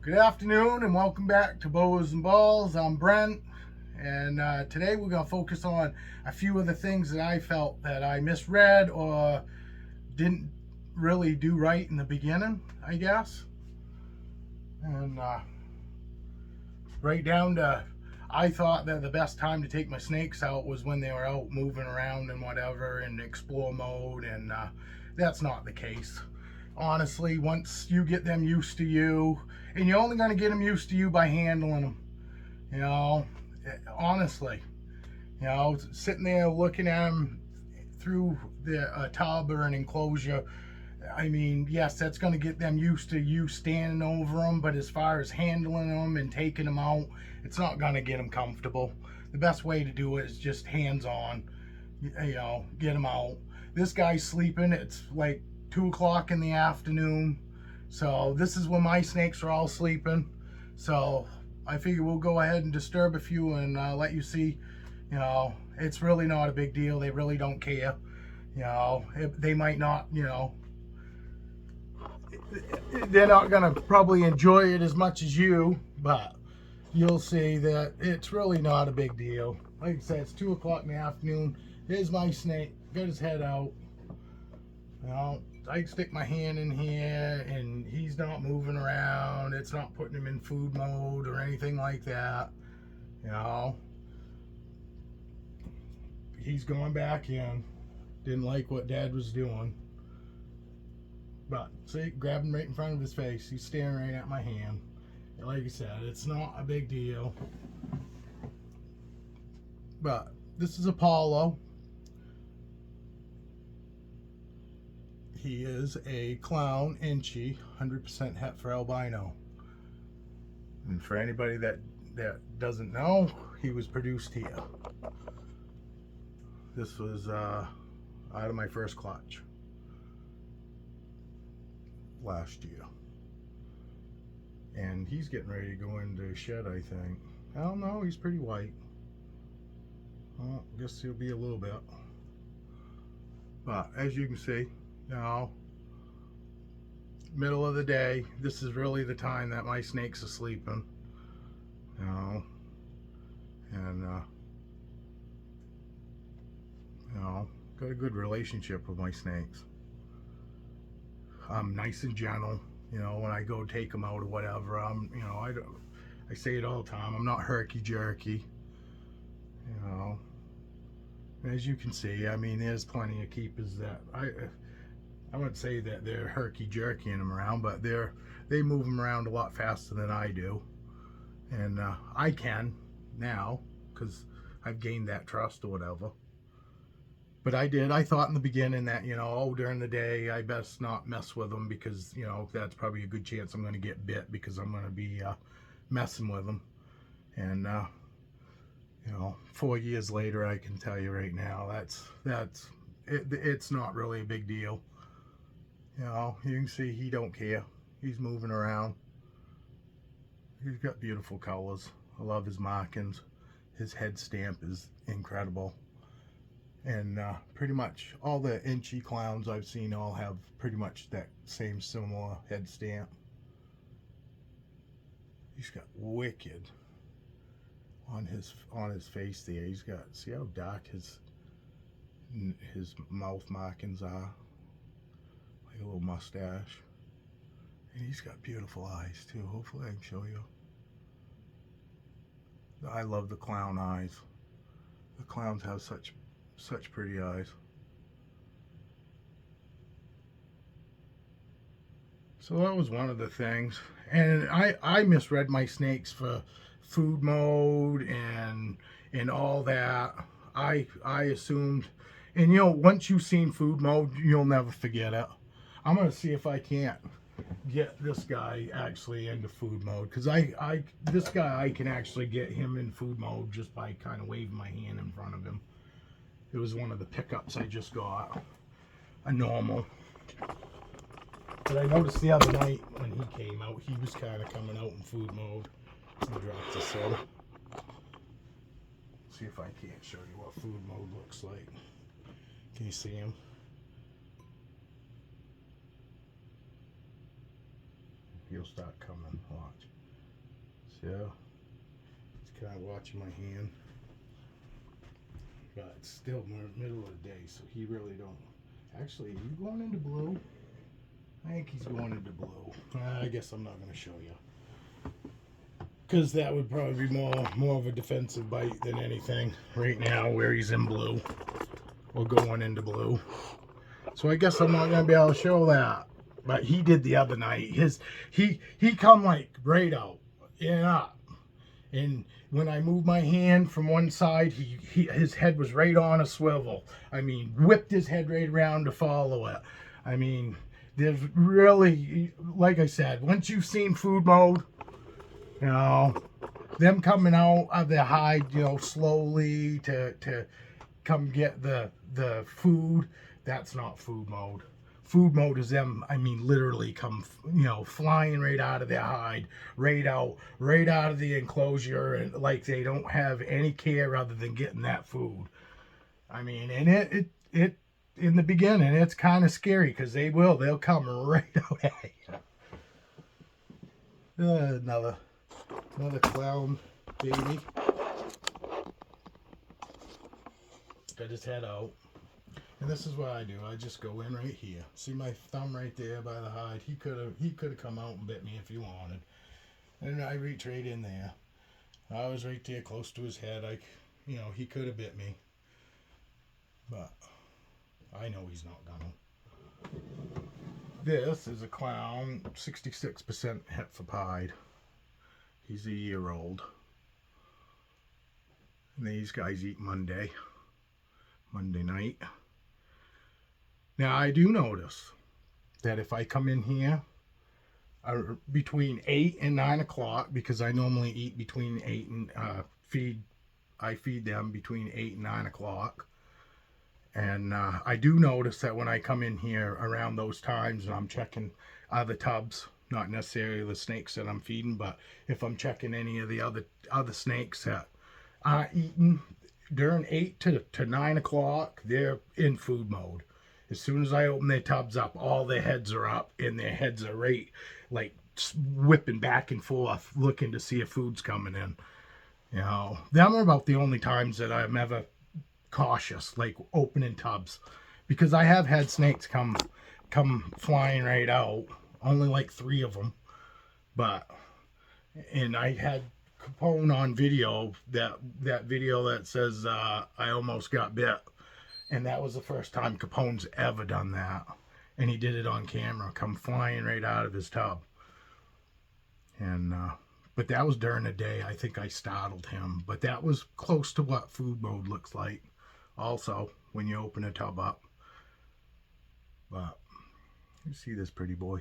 Good afternoon and welcome back to Boas and Balls. I'm Brent, and today we're going to focus on a few of the things that I felt that I misread or didn't really do right in the beginning, I guess. And right down to, I thought that the best time to take my snakes out was when they were out moving around and whatever in explore mode, and that's not the case. Honestly, once you get them used to you, and you're only going to get them used to you by handling them, you know, honestly, sitting there looking at them through the tub or an enclosure. I mean, yes, that's going to get them used to you standing over them, but as far as handling them and taking them out, it's not going to get them comfortable. The best way to do it is just hands on, get them out. This guy's sleeping. It's like 2 o'clock in the afternoon. So this is when my snakes are all sleeping. So I figure we'll go ahead and disturb a few and let you see, it's really not a big deal. They really don't care. They might not, they're not going to probably enjoy it as much as you, but you'll see that it's really not a big deal. Like I said, it's 2 o'clock in the afternoon. There's my snake, got his head out. I stick my hand in here and he's not moving around. It's not putting him in food mode or anything like that. He's going back in. Didn't like what Dad was doing. But see, grabbed him right in front of his face. He's staring right at my hand. And like I said, it's not a big deal. But this is Apollo. He is a clown Inchi, 100% het for albino. And for anybody that doesn't know, he was produced here. This was out of my first clutch last year. And he's getting ready to go into shed, I think. I don't know, he's pretty white. Well, I guess he'll be a little bit. But as you can see, middle of the day, this is really the time that my snakes are sleeping. And got a good relationship with my snakes. I'm nice and gentle, when I go take them out or whatever. I say it all the time, I'm not herky jerky. As you can see, I mean, there's plenty of keepers that I wouldn't say that they're herky jerkying them around, but they move them around a lot faster than I do. And I can now because I've gained that trust or whatever. But I thought in the beginning that, during the day I best not mess with them because, that's probably a good chance I'm going to get bit because I'm going to be messing with them. And 4 years later, I can tell you right now, it's not really a big deal. You can see he don't care. He's moving around. He's got beautiful colors. I love his markings. His head stamp is incredible. And pretty much all the Inchi clowns I've seen all have pretty much that same similar head stamp. He's got wicked on his face there. He's got, see how dark his mouth markings are, like a little mustache. And he's got beautiful eyes too. Hopefully I can show you. I love the clown eyes. The clowns have such pretty eyes. So that was one of the things. And I misread my snakes for food mode and all that. I assumed, and once you've seen food mode, you'll never forget it. I'm gonna see if I can't get this guy actually into food mode, because this guy, I can actually get him in food mode just by kind of waving my hand in front of him. It was one of the pickups I just got, a normal. But I noticed the other night when he came out, he was kind of coming out in food mode. He dropped the soda. See if I can't show you what food mode looks like. Can you see him? He'll start coming. Watch. So he's kind of watching my hand. But it's still middle of the day, so he really don't. Actually, are you going into blue? I think he's going into blue. I guess I'm not going to show you. Because that would probably be more of a defensive bite than anything right now where he's in blue. Or going into blue. So I guess I'm not going to be able to show that. But he did the other night. He come like right out and up. And when I moved my hand from one side, his head was right on a swivel. I mean, whipped his head right around to follow it. I mean, there's really, like I said, once you've seen food mode, you know, them coming out of their hide, you know, slowly to come get the food, that's not food mode. Food mode is them, I mean, literally come, you know, flying right out of their hide, right out of the enclosure, and like they don't have any care other than getting that food. I mean, and it in the beginning, it's kind of scary because they'll come right out at you. Another clown baby. Got his head out. And this is what I do. I just go in right here. See my thumb right there by the hide? He could have come out and bit me if he wanted. And I reach right in there. I was right there close to his head. You know, he could have bit me. But I know he's not gonna. This is a clown, 66% hepfapide. He's a year old. And these guys eat Monday night. Now, I do notice that if I come in here between 8 and 9 o'clock, because I normally eat between 8 and I feed them between 8 and 9 o'clock. And I do notice that when I come in here around those times and I'm checking other tubs, not necessarily the snakes that I'm feeding, but if I'm checking any of the other snakes that aren't eating during 8 to 9 o'clock, they're in food mode. As soon as I open their tubs up, all their heads are up and their heads are right, like whipping back and forth, looking to see if food's coming in. You know, them are about the only times that I'm ever cautious, like opening tubs, because I have had snakes come flying right out. Only like 3 of them, and I had Capone on video, that video that says I almost got bit. And that was the first time Capone's ever done that. And he did it on camera, come flying right out of his tub. And, but that was during the day. I think I startled him. But that was close to what food mode looks like. Also, when you open a tub up. But, you see this pretty boy.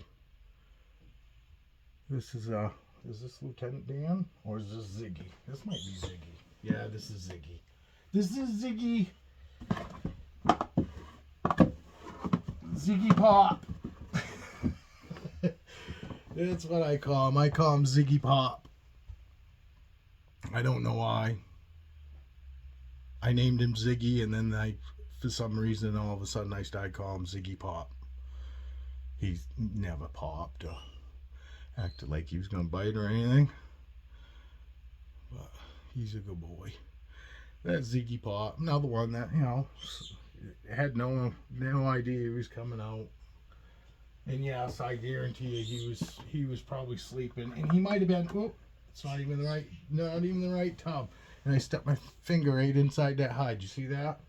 This is this Lieutenant Dan? Or is this Ziggy? This might be Ziggy. Yeah, this is Ziggy. This is Ziggy. Ziggy Pop. That's what I call him. I call him Ziggy Pop. I don't know why. I named him Ziggy, and then for some reason, all of a sudden I started calling him Ziggy Pop. He's never popped or acted like he was going to bite or anything. But he's a good boy. That's Ziggy Pop. Another one that, you know, had no idea he was coming out. And yes, I guarantee you he was probably sleeping, and he might have been. Oh, it's not even the right tub. And I stuck my finger right inside that hide. You see that?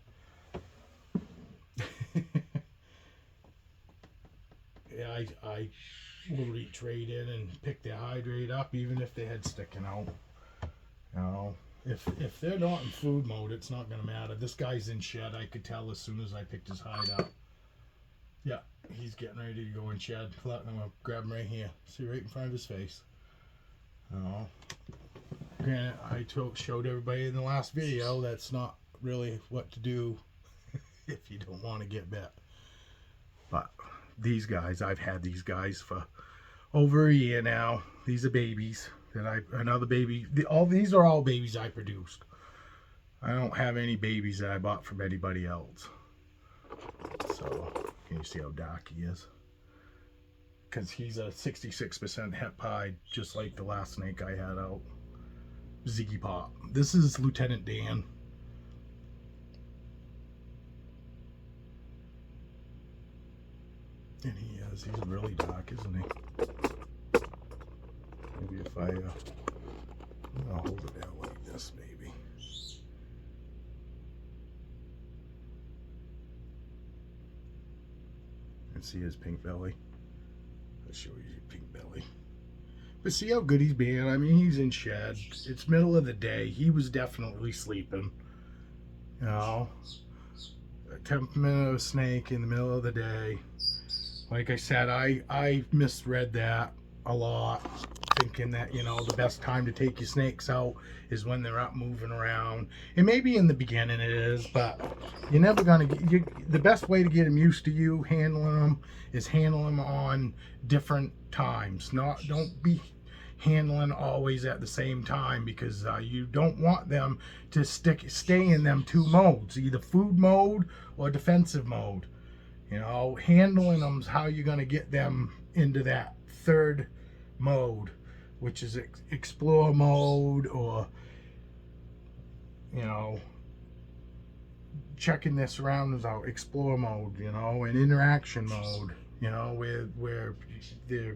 Yeah, I will reach right in and pick the hide right up, even if the head's sticking out. You know, if they're not in food mode, it's not gonna matter. This guy's in shed. I could tell as soon as I picked his hide up. Yeah, he's getting ready to go in shed. Look, I'm gonna grab him right here. See, right in front of his face. Oh, granted, I showed everybody in the last video that's not really what to do if you don't want to get bit. But these guys, I've had these guys for over a year now. These are babies another baby. These are all babies I produced. I don't have any babies that I bought from anybody else. So, can you see how dark he is? Because he's a 66% hep hide, just like the last snake I had out. Ziggy Pop. This is Lieutenant Dan. And he's really dark, isn't he? Maybe if I'll hold it out like this, maybe. And see his pink belly. I'll show you his pink belly. But see how good he's being. I mean, he's in shed. It's middle of the day. He was definitely sleeping. You know, a temperament of a snake in the middle of the day. Like I said, I misread that a lot, thinking that, you know, the best time to take your snakes out is when they're up moving around. And maybe in the beginning it is, but you're never going to get, the best way to get them used to you handling them is handling them on different times. Don't be handling always at the same time, because you don't want them to stay in them two modes, either food mode or defensive mode. You know, handling them is how you're going to get them into that third mode, which is explore mode, or, you know, checking their surroundings out, explore mode, you know, and interaction mode, you know, where they're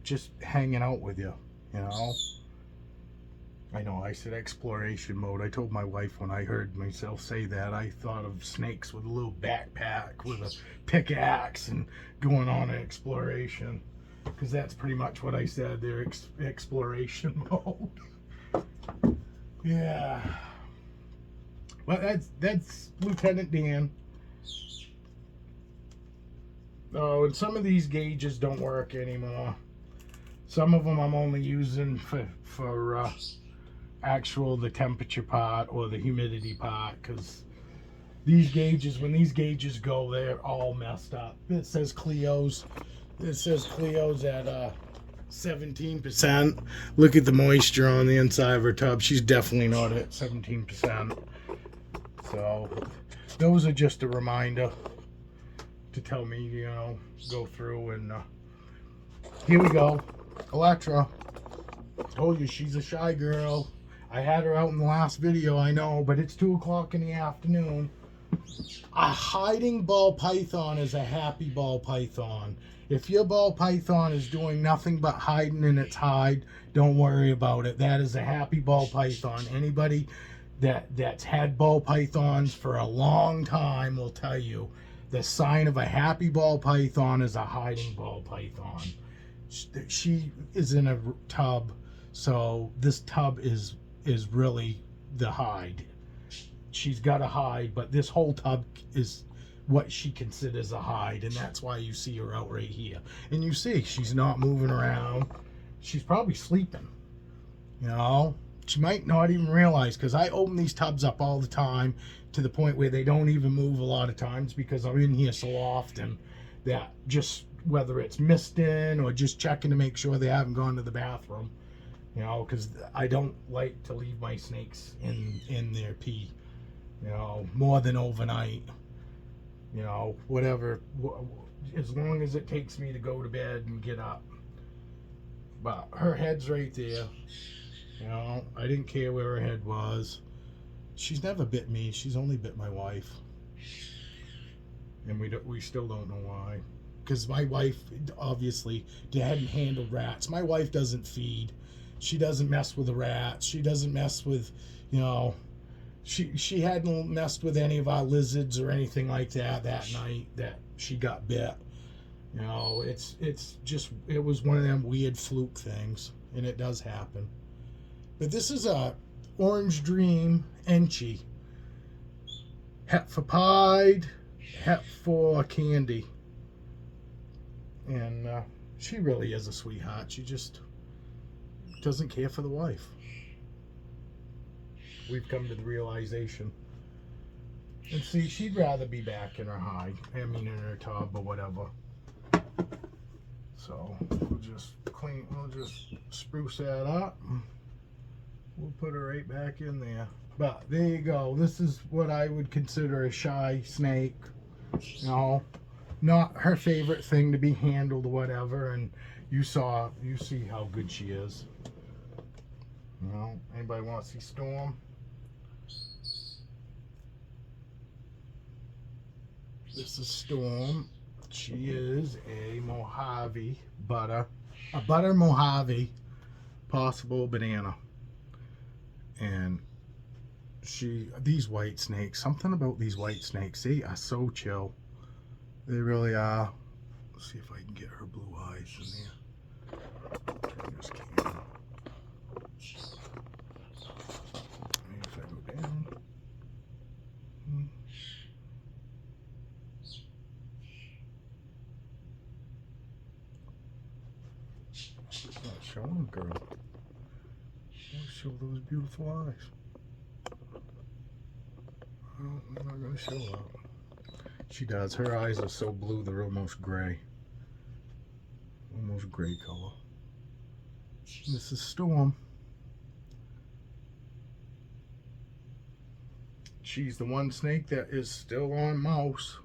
just hanging out with you, you know. I know I said exploration mode. I told my wife when I heard myself say that, I thought of snakes with a little backpack with a pickaxe and going on an exploration, because that's pretty much what I said. They're exploration mode. Yeah. Well, that's Lieutenant Dan. Oh, and some of these gauges don't work anymore. Some of them I'm only using for the temperature part or the humidity part, because these gauges, when these gauges go, they're all messed up. It says Cleo's at 17%. Look at the moisture on the inside of her tub. She's definitely not at 17%. So those are just a reminder to tell me, you know, go through. And here we go. Electra, told you she's a shy girl. I had her out in the last video, I know, but it's 2 o'clock in the afternoon. A hiding ball python is a happy ball python. If your ball python is doing nothing but hiding in its hide, don't worry about it. That is a happy ball python. Anybody that's had ball pythons for a long time will tell you the sign of a happy ball python is a hiding ball python. She is in a tub, so this tub is really the hide. She's got a hide, but this whole tub is what she considers a hide, and that's why you see her out right here. And you see she's not moving around. She's probably sleeping, you know. She might not even realize, because I open these tubs up all the time to the point where they don't even move a lot of times, because I'm in here so often that just whether it's misting or just checking to make sure they haven't gone to the bathroom, you know, because I don't like to leave my snakes in their pee, you know, more than overnight, you know, whatever, as long as it takes me to go to bed and get up. But her head's right there, you know. I didn't care where her head was. She's never bit me. She's only bit my wife, and we still don't know why. Because my wife obviously hadn't handled rats. My wife doesn't feed. She doesn't mess with the rats. She doesn't mess with, you know, she hadn't messed with any of our lizards or anything like that night that she got bit. You know, it's just, it was one of them weird fluke things, and it does happen. But this is a Orange Dream Enchi. Het for pied, het for candy. And she really is a sweetheart. She just doesn't care for the wife. We've come to the realization. And see, she'd rather be back in her hide. I mean, in her tub or whatever. So we'll just spruce that up. We'll put her right back in there. But there you go. This is what I would consider a shy snake. You know, not her favorite thing to be handled or whatever. And you see how good she is. You know, anybody want to see Storm? This is Storm. She is a Mojave butter, a butter Mojave possible banana. And these white snakes, something about these white snakes, they are so chill. They really are. Let's see if I can get her blue eyes in there. Turn this camera. Maybe if I go down. It's not showing them, girl. Show those beautiful eyes. Well, they're not going to show up. She does. Her eyes are so blue, they're almost gray. Almost gray color. This is Storm. She's the one snake that is still on mouse.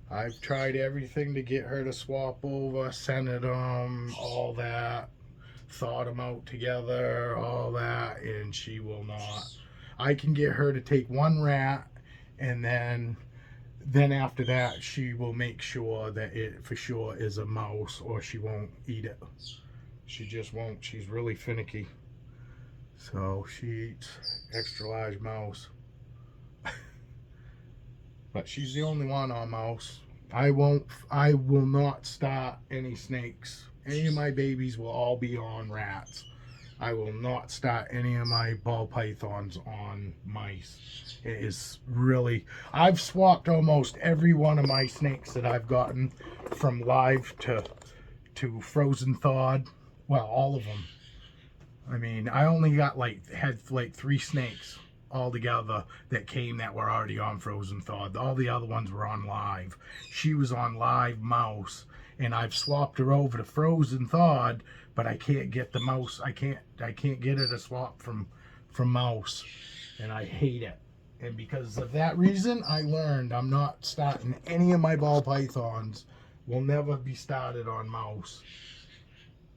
I've tried everything to get her to swap over, scented them, all that. Thought them out together, all that, and she will not. I can get her to take one rat, and then after that she will make sure that it for sure is a mouse, or she won't eat it. She just won't. She's really finicky. So she eats extra large mouse. But she's the only one on mouse. I will not start any snakes. Any of my babies will all be on rats. I will not start any of my ball pythons on mice. It is really, I've swapped almost every one of my snakes that I've gotten from live to frozen thawed. Well, all of them. I mean, I only got had 3 snakes altogether that came that were already on frozen thawed. All the other ones were on live. She was on live mouse, and I've swapped her over to frozen thawed, but I can't get the mouse. I can't get her to swap from mouse, and I hate it. And because of that reason, I learned I'm not starting any of my ball pythons. Will never be started on mouse,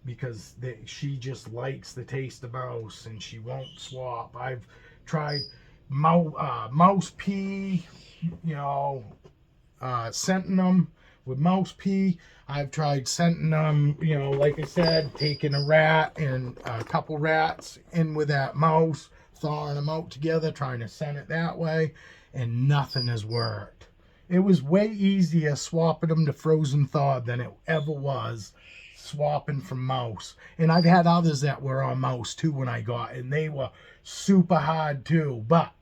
because she just likes the taste of mouse, and she won't swap. I've tried mouse pea, you know, scenting them with mouse pea. I've tried scenting them, you know, like I said, taking a rat and a couple rats in with that mouse, thawing them out together, trying to scent it that way, and nothing has worked. It was way easier swapping them to frozen thawed than it ever was swapping from mouse. And I've had others that were on mouse too when I got, and they were super hard too. But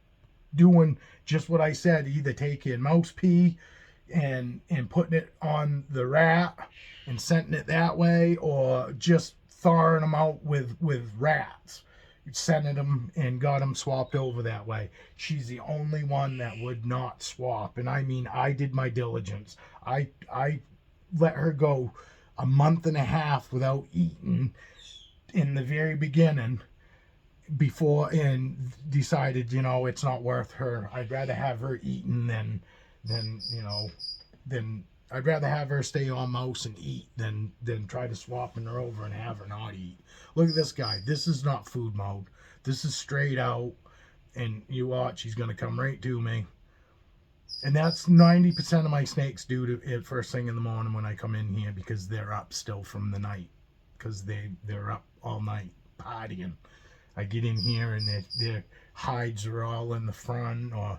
doing just what I said, either taking mouse pea and putting it on the rat and scenting it that way, or just thawing them out with rats, scented them and got them swapped over that way. She's the only one that would not swap. And I mean, I did my diligence. I let her go a month and a half without eating in the very beginning before, and decided, you know, it's not worth her. I'd rather have her eating than I'd rather have her stay on mouse and eat than try to swapping her over and have her not eat. Look at this guy. This is not food mode. This is straight out, and you watch, he's going to come right to me. And that's 90% of my snakes do it first thing in the morning when I come in here, because they're up still from the night, because they're up all night partying. I get in here and their hides are all in the front, or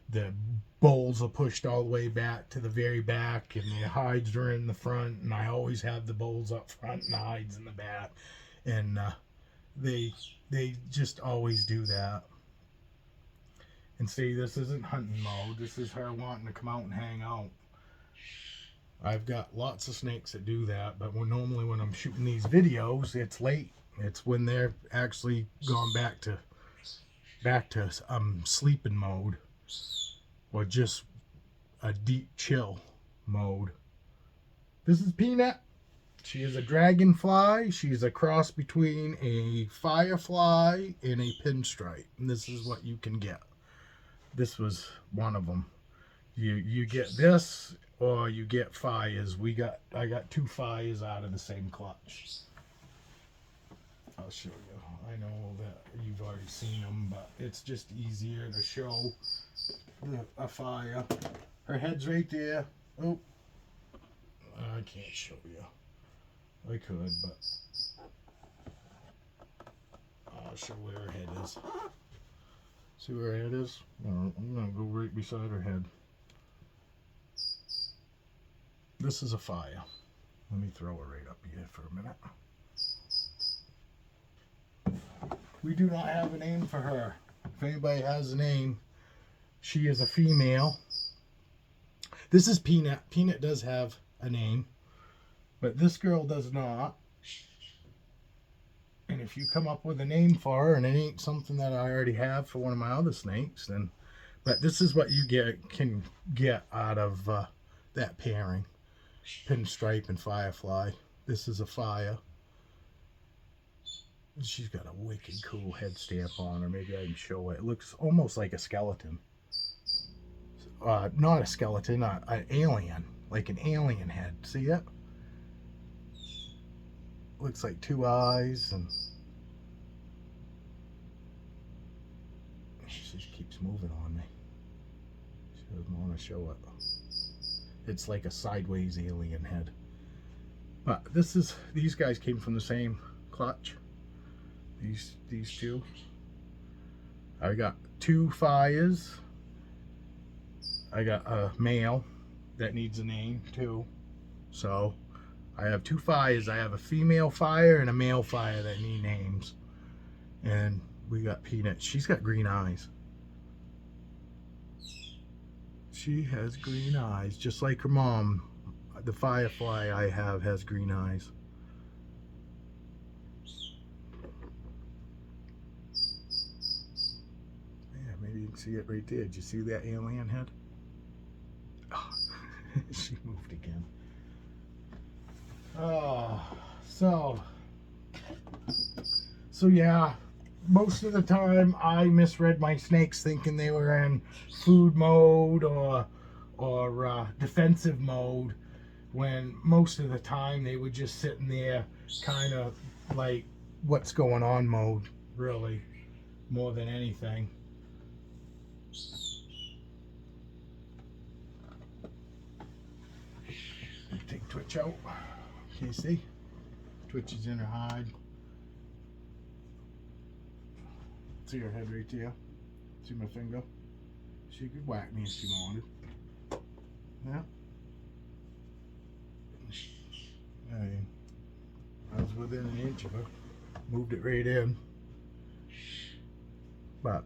the bowls are pushed all the way back to the very back, and the hides are in the front, and I always have the bowls up front and the hides in the back. And they just always do that. And see, this isn't hunting mode. This is her wanting to come out and hang out. I've got lots of snakes that do that, but normally when I'm shooting these videos, it's late. It's when they're actually gone back to sleeping mode, or just a deep chill mode. This is Peanut. She is a dragonfly. She's a cross between a firefly and a pinstripe. And this is what you can get. This was one of them. You get this, or you get fires. I got 2 fires out of the same clutch. I'll show you. I know that you've already seen them, but it's just easier to show a fire. Her head's right there. Oh, I can't show you. I could, but I'll show where her head is. See where her head is? I'm going to go right beside her head. This is a fire. Let me throw her right up here for a minute. We do not have a name for her. If anybody has a name, she is a female. This is Peanut. Peanut does have a name, but this girl does not. And if you come up with a name for her and it ain't something that I already have for one of my other snakes, then, but this is what you can get out of that pairing. Pinstripe and Firefly. This is a fire. She's got a wicked cool head stamp on her. Maybe I can show it. It looks almost like a skeleton. Not a skeleton, an alien. Like an alien head. See it? Looks like two eyes, and she just keeps moving on me. She doesn't want to show it. It's like a sideways alien head. But these guys came from the same clutch. These two. I got two fires. I got a male that needs a name too. So I have two fires. I have a female fire and a male fire that need names. And we got Peanut. She's got green eyes. She has green eyes, just like her mom. The Firefly I have has green eyes. Yeah, maybe you can see it right there. Did you see that alien head? Oh, she moved again. Oh, so yeah, most of the time I misread my snakes thinking they were in food mode or defensive mode, when most of the time they were just sitting there kind of like what's going on mode, really, more than anything. Take Twitch out. Can you see? Twitch is in her hide. See her head right there? See my finger? She could whack me if she wanted. Yeah. I was within an inch of her. Moved it right in. But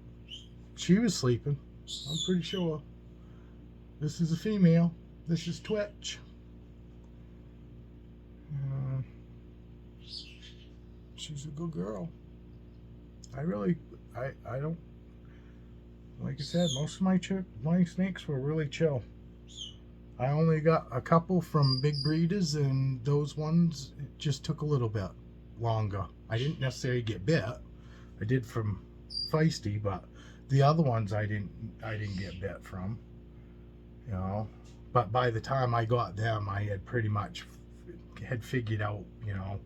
she was sleeping. I'm pretty sure. This is a female. This is Twitch. She's a good girl. I don't, like I said, most of my snakes were really chill. I only got a couple from big breeders, and those ones, it just took a little bit longer. I didn't necessarily get bit. I did from Feisty, but the other ones I didn't get bit from, you know. But by the time I got them, I had pretty much had figured out, you know,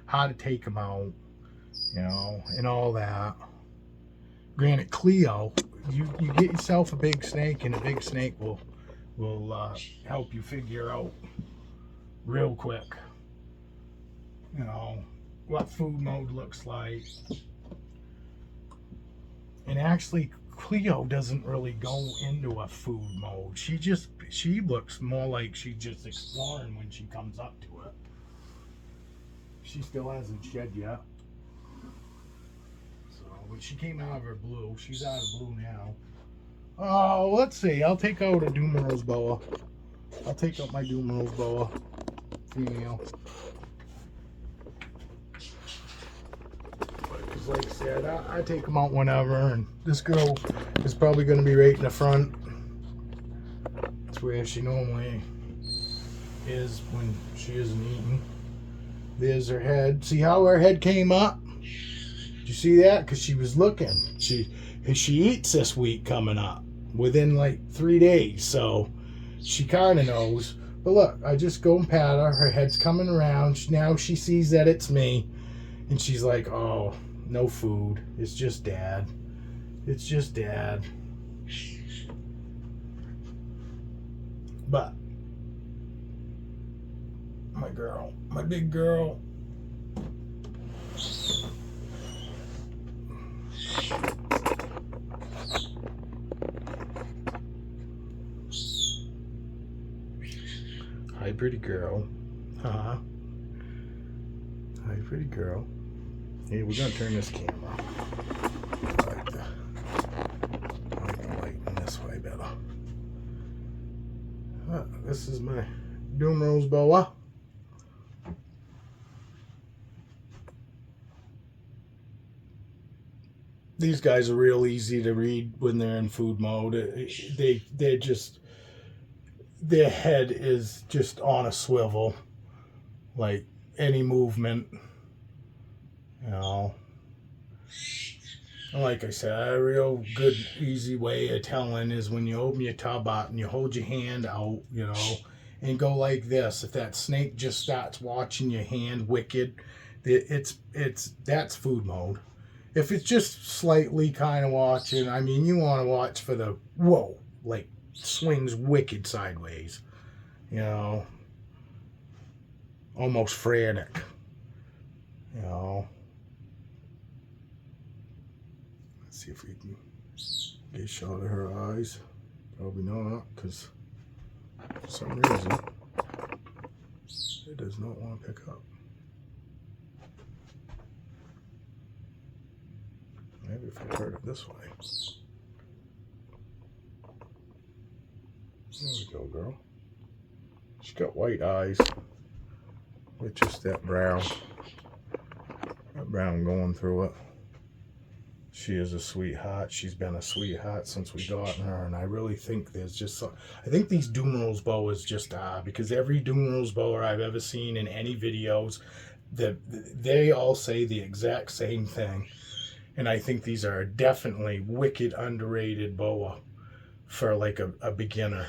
how to take them out, you know, and all that. Granted, Cleo, you get yourself a big snake, and a big snake will help you figure out real quick, you know, what food mode looks like. And actually, Cleo doesn't really go into a food mode. She looks more like she's just exploring when she comes up to it. She still hasn't shed yet. So, but she came out of her blue. She's out of blue now. Oh, let's see. I'll take out a Dumeril's boa. I'll take out my Dumeril's boa. Female. Because like I said, I take them out whenever. And this girl is probably going to be right in the front. That's where she normally is when she isn't eating. There's her head. See how her head came up? Did you see that? Because she was looking. She eats this week coming up within like 3 days, so she kind of knows. But look, I just go and pat her. Her head's coming around. Now she sees that it's me, and she's like, "Oh, No food. It's just dad. It's just dad. But my girl, my big girl. Hi, pretty girl. Hi, pretty girl. Hey, we're gonna turn this camera. I like the light in this way better. This is my Dumeril's boa. These guys are real easy to read when they're in food mode. They're just, their head is just on a swivel. Like any movement, you know. Like I said, a real good, easy way of telling is when you open your tub up and you hold your hand out, you know, and go like this. If that snake just starts watching your hand wicked, that's food mode. If it's just slightly kind of watching, I mean, you want to watch for the, whoa, like swings wicked sideways, you know, almost frantic, you know. Let's see if we can get a shot of her eyes. Probably not, because for some reason it does not want to pick up. Maybe if I turn it this way. There we go, girl. She's got white eyes with just that brown going through it. She is a sweetheart. She's been a sweetheart since we got her, and I really think there's just some, I think these Dumeril's boas just are, because every Dumeril's boa I've ever seen in any videos, they all say the exact same thing. And I think these are definitely wicked underrated boa for like a beginner.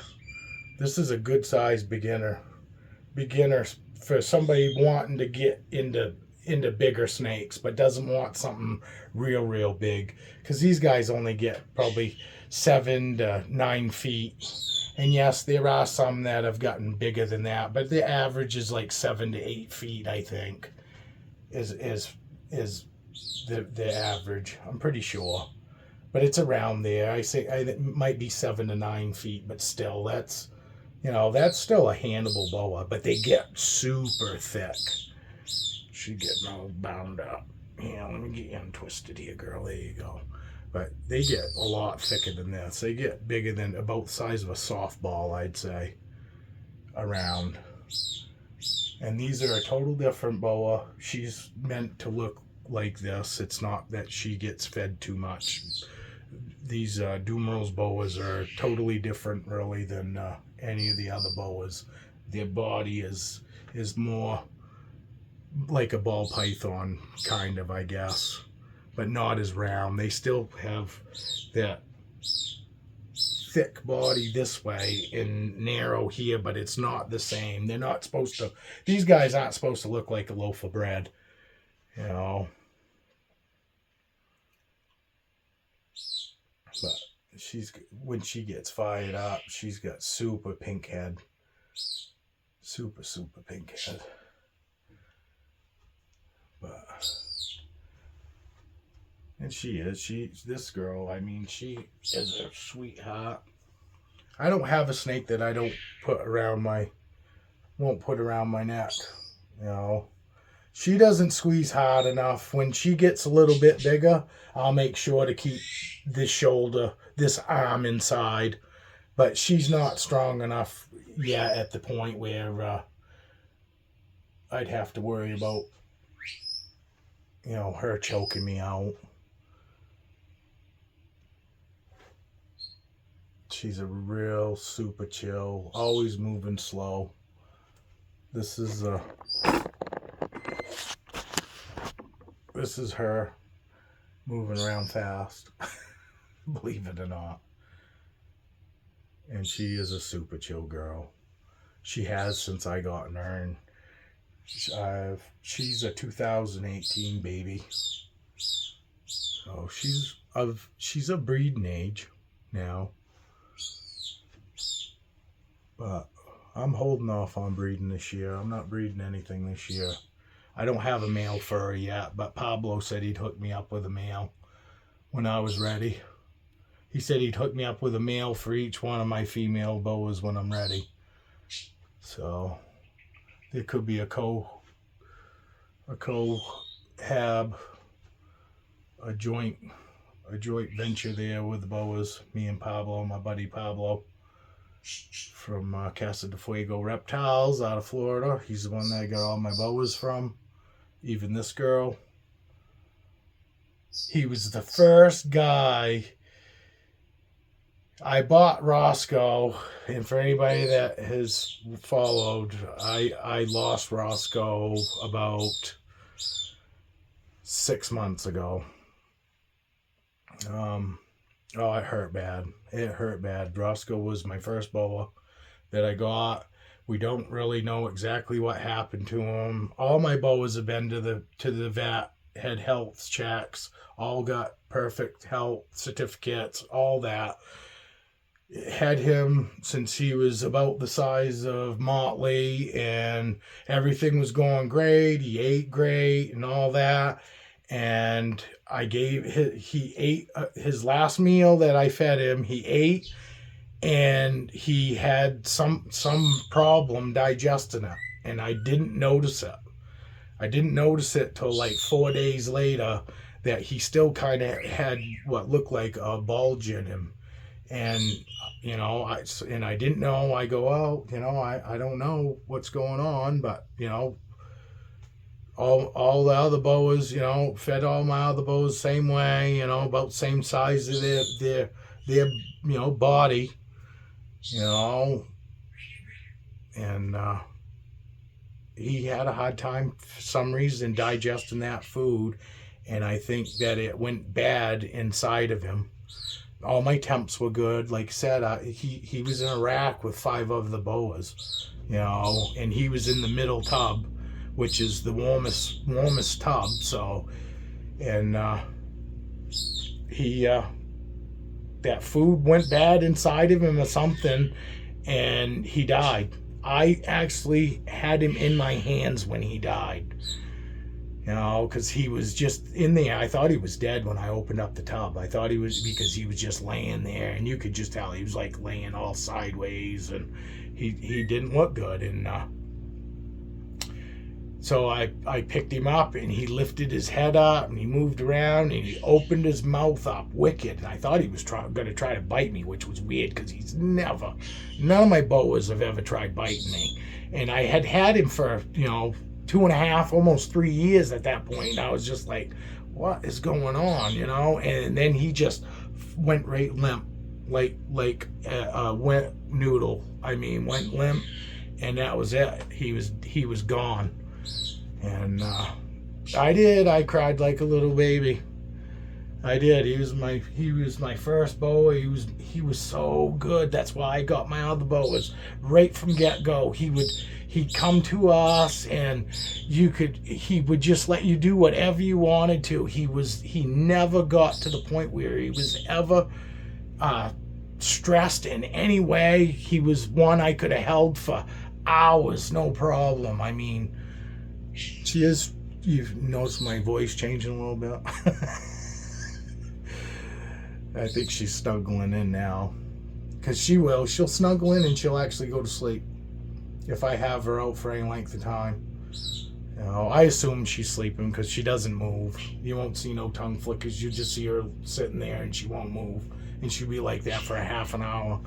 This is a good sized beginner for somebody wanting to get into bigger snakes but doesn't want something real big, because these guys only get probably 7 to 9 feet, and yes, there are some that have gotten bigger than that, but the average is like 7 to 8 feet, I think, is the average. I'm pretty sure, but it's around there. I say it might be 7 to 9 feet, but still, that's, you know, that's still a handleable boa, but they get super thick. She's getting all bound up. Yeah, let me get you untwisted here, girl. There you go. But they get a lot thicker than this. They get bigger than about the size of a softball, I'd say, around. And these are a total different boa. She's meant to look like this. It's not that she gets fed too much. These Dumeril's boas are totally different, really, than any of the other boas. Their body is more like a ball python, kind of, I guess, but not as round. They still have that thick body this way and narrow here, but it's not the same. They're not supposed to, these guys aren't supposed to look like a loaf of bread, you know. But when she gets fired up, she's got super pink head. Super pink head. But, and this girl, I mean, she is a sweetheart. I don't have a snake that I don't won't put around my neck, you know. She doesn't squeeze hard enough. When she gets a little bit bigger, I'll make sure to keep this arm inside. But she's not strong enough yet at the point where I'd have to worry about, you know, her choking me out. She's a real super chill, always moving slow. This is her moving around fast, believe it or not. And she is a super chill girl. She has since I got her, and she's a 2018 baby. she's of breeding age now, but I'm holding off on breeding this year. I'm not breeding anything this year. I don't have a male for her yet, but Pablo said he'd hook me up with a male when I was ready. He said he'd hook me up with a male for each one of my female boas when I'm ready. So there could be a co-hab, a joint venture there with the boas, me and Pablo, my buddy Pablo from Casa de Fuego Reptiles out of Florida. He's the one that I got all my boas from, even this girl. He was the first guy. I bought Roscoe, and for anybody that has followed, I lost Roscoe about 6 months ago. Oh, it hurt bad. It hurt bad. Roscoe was my first boa that I got. We don't really know exactly what happened to him. All my boas have been to the vet, had health checks, all got perfect health certificates, all that. Had him since he was about the size of Motley, and everything was going great. He ate great and all that. And he ate his last meal that I fed him. He ate, and he had some problem digesting it, and I didn't notice it. I didn't notice it till like 4 days later that he still kind of had what looked like a bulge in him. And, you know, I didn't know. I go, oh, you know, I don't know what's going on, but, you know, all the other boas, you know, fed all my other boas same way, you know, about the same size of their you know, body, you know, and he had a hard time for some reason digesting that food, and I think that it went bad inside of him. All my temps were good. Like I said, he was in a rack with 5 of the boas, you know, and he was in the middle tub, which is the warmest tub. So, and that food went bad inside of him or something, and he died. I actually had him in my hands when he died, you know, because he was just in there. I thought he was dead when I opened up the tub. I thought he was, because he was just laying there, and you could just tell he was like laying all sideways, and he didn't look good. And so I picked him up, and he lifted his head up, and he moved around, and he opened his mouth up wicked. And I thought he was going to try to bite me, which was weird, because none of my boas have ever tried biting me. And I had him for, you know, 2.5, almost 3 years at that point. And I was just like, what is going on, you know? And then he just went right limp, like went noodle. I mean, went limp, and that was it. He was gone. And I cried like a little baby. I did. He was my first boa. He was so good. That's why I got my other boas right from get-go. He'd come to us, and he would just let you do whatever you wanted to. He never got to the point where he was ever stressed in any way. He was one I could have held for hours, no problem. I mean, you've noticed my voice changing a little bit. I think she's snuggling in now, because she'll snuggle in, and she'll actually go to sleep if I have her out for any length of time. You know, I assume she's sleeping because she doesn't move. You won't see no tongue flickers. You just see her sitting there, and she won't move, and she'll be like that for a half an hour,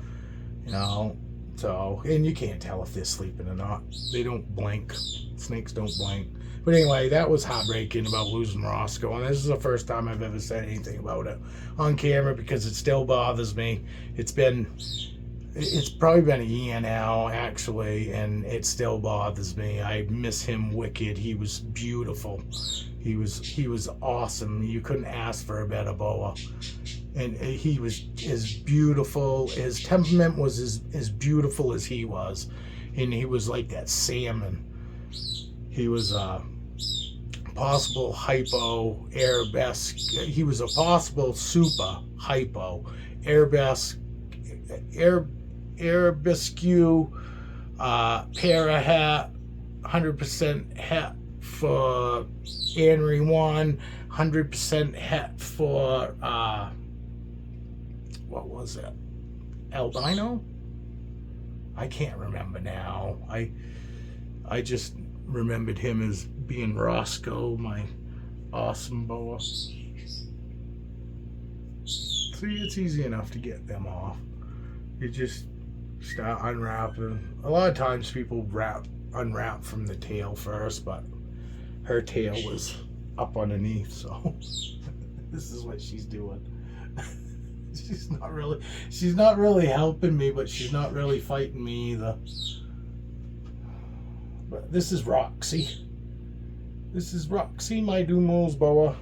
you know. So, and you can't tell if they're sleeping or not. They don't blink. Snakes don't blink. But anyway, that was heartbreaking about losing Roscoe. And this is the first time I've ever said anything about it on camera, because it still bothers me. It's probably been a year now, actually, and it still bothers me. I miss him wicked. He was beautiful. He was awesome. You couldn't ask for a better boa. And he was as beautiful. His temperament was as beautiful as he was. And he was like that salmon. He was possible hypo arabesque. He was a possible super hypo arabesque arabesque para hat, 100% hat for Henry 1, 100% hat for what was it? Albino? I can't remember now. I just remembered him as being Roscoe, my awesome boa. See, it's easy enough to get them off. You just start unwrapping. A lot of times people unwrap from the tail first, but her tail was up underneath, so this is what she's doing. She's not really helping me, but she's not really fighting me either. But this is Roxy. This is Roxy, my Dumo's boa.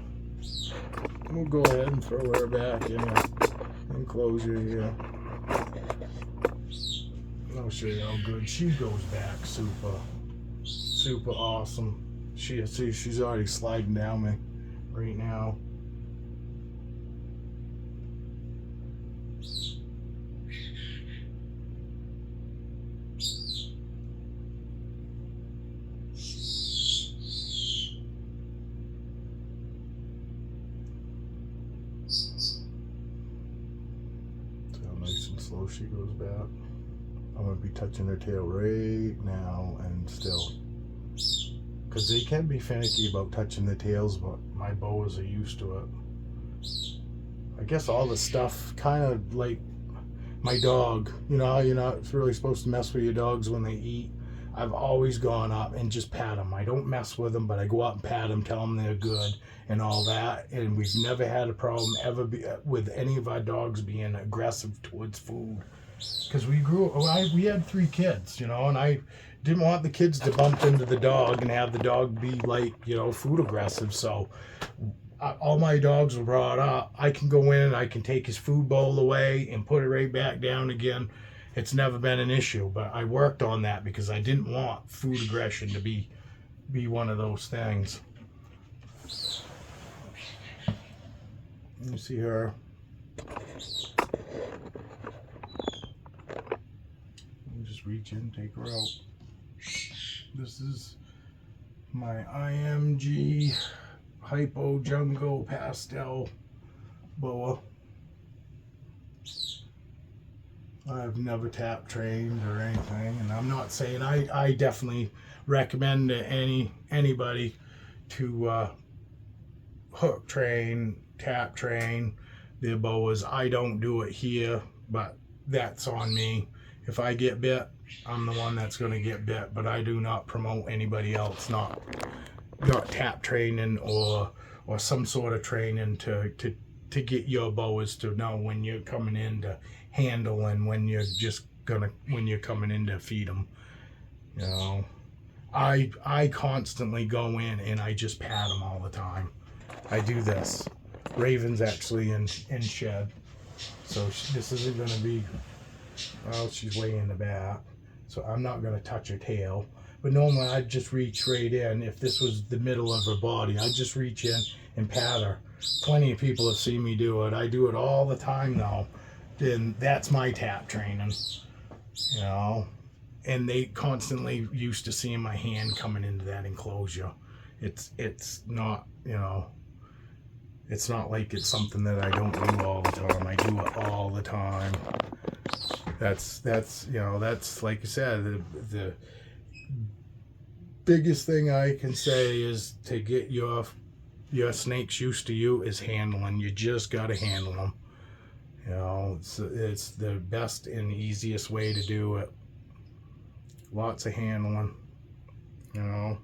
We'll go ahead and throw her back in the enclosure here. I'll show you how good she goes back. Super awesome. She's already sliding down me right now. Nice and slow she goes back. I'm going to be touching her tail right now and still. Because they can be finicky about touching the tails, but my boas are used to it. I guess all the stuff, kind of like my dog. You know, you're not really supposed to mess with your dogs when they eat. I've always gone up and just pat them. I don't mess with them, but I go up and pat them, tell them they're good and all that. And we've never had a problem ever with any of our dogs being aggressive towards food. Because we had 3 kids, you know, and I didn't want the kids to bump into the dog and have the dog be like, you know, food aggressive. So all my dogs were brought up. I can go in, I can take his food bowl away and put it right back down again. It's never been an issue, but I worked on that because I didn't want food aggression to be one of those things. You see her. Just reach in, take her out. This is my IMG Hypo Jungle Pastel boa. I've never tap trained or anything, and I'm not saying I definitely recommend to anybody to hook train, tap train their boas. I don't do it here, but that's on me. If I get bit, I'm the one that's going to get bit, but I do not promote anybody else not tap training or some sort of training to get your boas to know when you're coming in to handle and when you're coming in to feed them. You know, I constantly go in and I just pat them all the time. I do this. Raven's actually in shed, so this isn't going to be. Well, she's way in the back, so I'm not going to touch her tail. But normally I'd just reach right in. If this was the middle of her body, I'd just reach in and pat her. Plenty of people have seen me do it. I do it all the time now. Then that's my tap training, you know. And they constantly used to seeing my hand coming into that enclosure. It's not, you know, it's not like it's something that I don't do all the time. I do it all the time. That's you know, that's like I said, the biggest thing I can say is to get your snakes used to you is handling. You just got to handle them. You know, it's the best and easiest way to do it. Lots of handling, you know.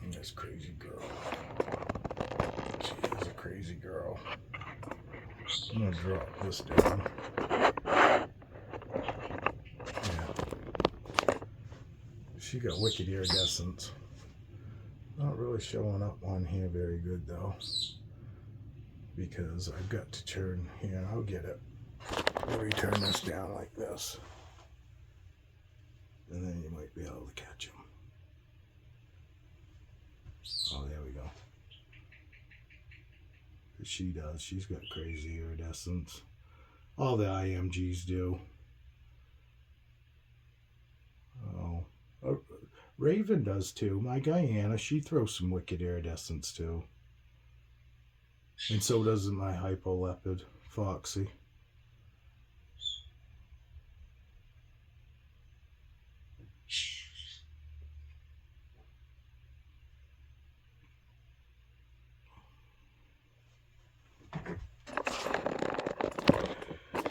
And this crazy girl. She is a crazy girl. I'm going to drop this down. Yeah. She got wicked iridescence. Not really showing up on here very good though, because I've got to turn here. I'll get it. Let me turn this down like this. And then you might be able to catch them. Oh, there we go. She does. She's got crazy iridescence. All the IMGs do. Oh, Raven does too. My Guyana, she throws some wicked iridescence too. And so does my hypolepid Foxy.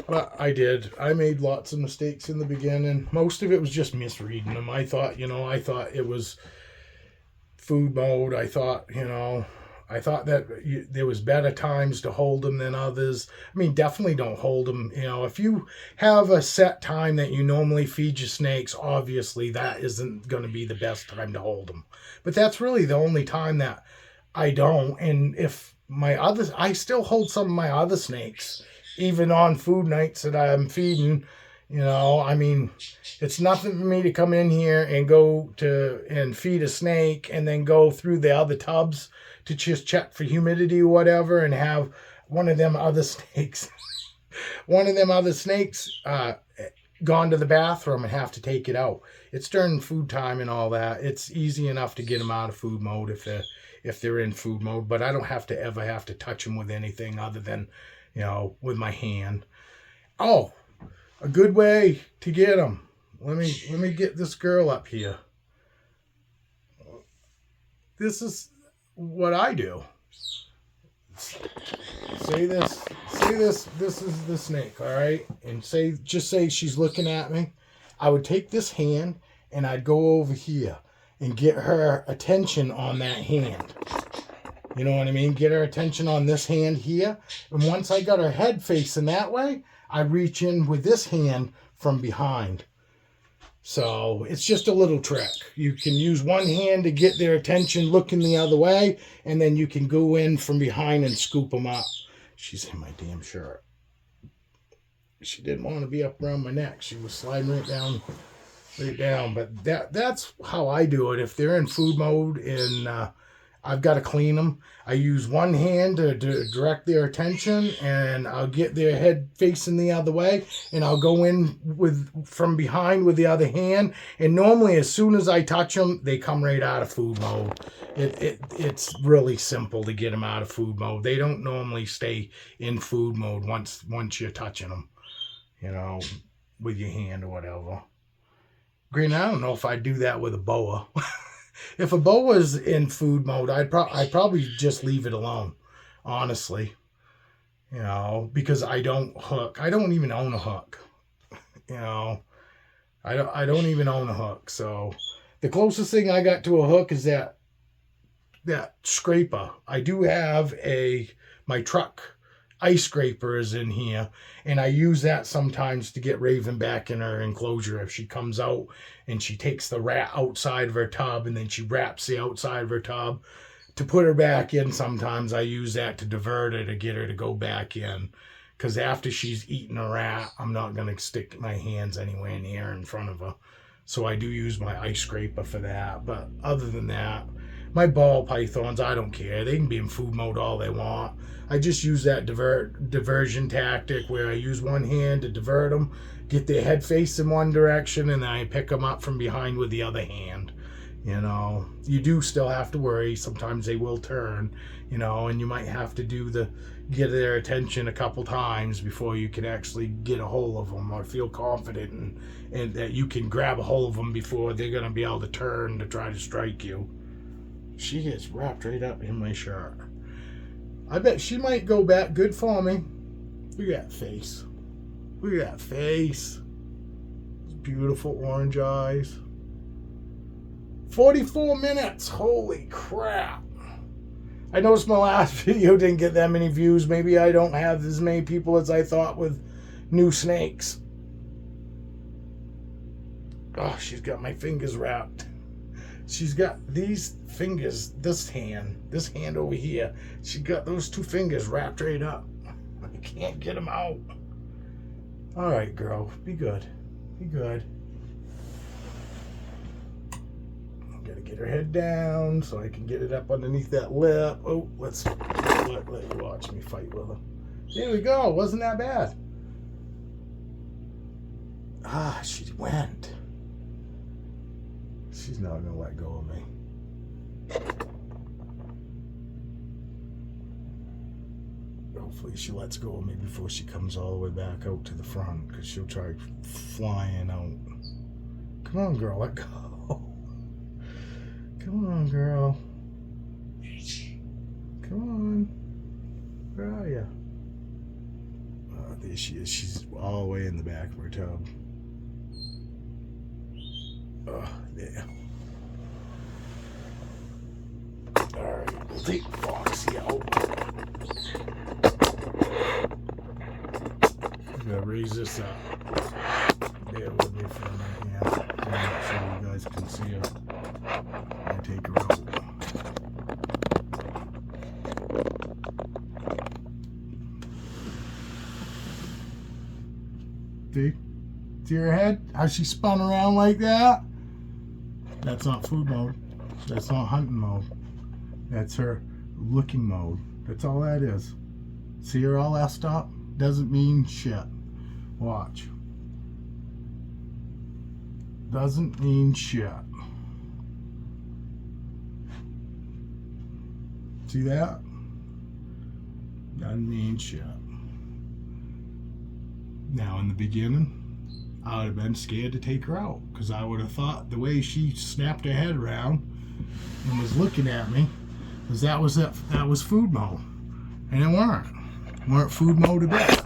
But I did. I made lots of mistakes in the beginning. Most of it was just misreading them. I thought it was food mode. I thought that there was better times to hold them than others. I mean, definitely don't hold them. If you have a set time that you normally feed your snakes, obviously that isn't going to be the best time to hold them. But that's really the only time that I don't. And if I still hold some of my other snakes, even on food nights that I'm feeding. I mean, it's nothing for me to come in here and feed a snake and then go through the other tubs to just check for humidity or whatever and have one of them other snakes gone to the bathroom and have to take it out. It's during food time and all that. It's easy enough to get them out of food mode if they're in food mode, but I don't have to touch them with anything other than with my hand. Oh, a good way to get them. Let me get this girl up here. This is what I do. Say this. This is the snake, all right? And just say she's looking at me. I would take this hand and I'd go over here and get her attention on that hand. You know what I mean? Get her attention on this hand here. And once I got her head facing that way, I reach in with this hand from behind. So it's just a little trick. You can use one hand to get their attention looking the other way, and then you can go in from behind and scoop them up. She's in my damn shirt. She didn't want to be up around my neck. She was sliding right down. But that's how I do it. If they're in food mode and I've got to clean them, I use one hand to direct their attention, and I'll get their head facing the other way, and I'll go in from behind with the other hand. And normally, as soon as I touch them, they come right out of food mode. It's really simple to get them out of food mode. They don't normally stay in food mode once you're touching them, with your hand or whatever. Green, I don't know if I'd do that with a boa. If a boa's in food mode, I'd probably just leave it alone, honestly. Because I don't hook. I don't even own a hook. I don't even own a hook. So the closest thing I got to a hook is that scraper. I do have my truck ice scraper is in here, and I use that sometimes to get Raven back in her enclosure. If she comes out and she takes the rat outside of her tub and then she wraps the outside of her tub to put her back in, sometimes I use that to divert her, to get her to go back in. Because after she's eaten a rat, I'm not going to stick my hands anywhere near in front of her. So I do use my ice scraper for that. But other than that, my ball pythons, I don't care. They can be in food mode all they want. I just use that diversion tactic where I use one hand to divert them, get their head facing one direction, and then I pick them up from behind with the other hand. You do still have to worry. Sometimes they will turn, and you might have to get their attention a couple times before you can actually get a hold of them or feel confident and that you can grab a hold of them before they're going to be able to turn to try to strike you. She gets wrapped right up in my shirt. I bet she might go back good for me. Look at that face. Look at that face. Those beautiful orange eyes. 44 minutes. Holy crap. I noticed my last video didn't get that many views. Maybe I don't have as many people as I thought with new snakes. Oh, she's got my fingers wrapped. She's got these fingers, this hand over here. She got those two fingers wrapped right up. I can't get them out. All right, girl, be good. Be good. Get her head down so I can get it up underneath that lip. Oh, let you watch me fight with her. There we go. Wasn't that bad. Ah, she went. She's not going to let go of me. Hopefully she lets go of me before she comes all the way back out to the front, because she'll try flying out. Come on, girl, let go. Come on, girl. Come on. Where are you? Oh, there she is. She's all the way in the back of her tub. Oh, there. Alright, we'll take Foxy out. I'm gonna raise this up. Bear with me for a minute, yeah. Make sure you guys can see her. I'm gonna take her out. See her head? How she spun around like that? That's not food mode. That's not hunting mode. That's her looking mode. That's all that is. See her all effed up? Doesn't mean shit. Watch. Doesn't mean shit. See that? Doesn't mean shit. Now, in the beginning, I would have been scared to take her out, because I would have thought the way she snapped her head around and was looking at me was that was food mode, and it weren't food mode a bit.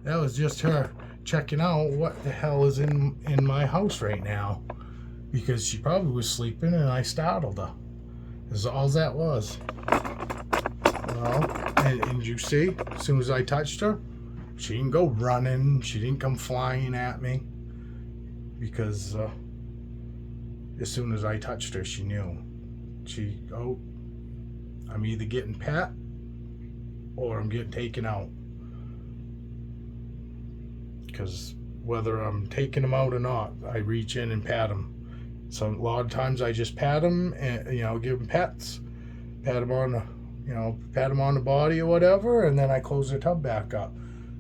That was just her checking out what the hell is in my house right now, because she probably was sleeping and I startled her. That's all that was. Well, and you see, as soon as I touched her, she didn't go running. She didn't come flying at me, because as soon as I touched her, she knew. I'm either getting pet or I'm getting taken out. Because whether I'm taking them out or not, I reach in and pat them. So a lot of times I just pat them and, give them pets, pat them on the body or whatever, and then I close their tub back up.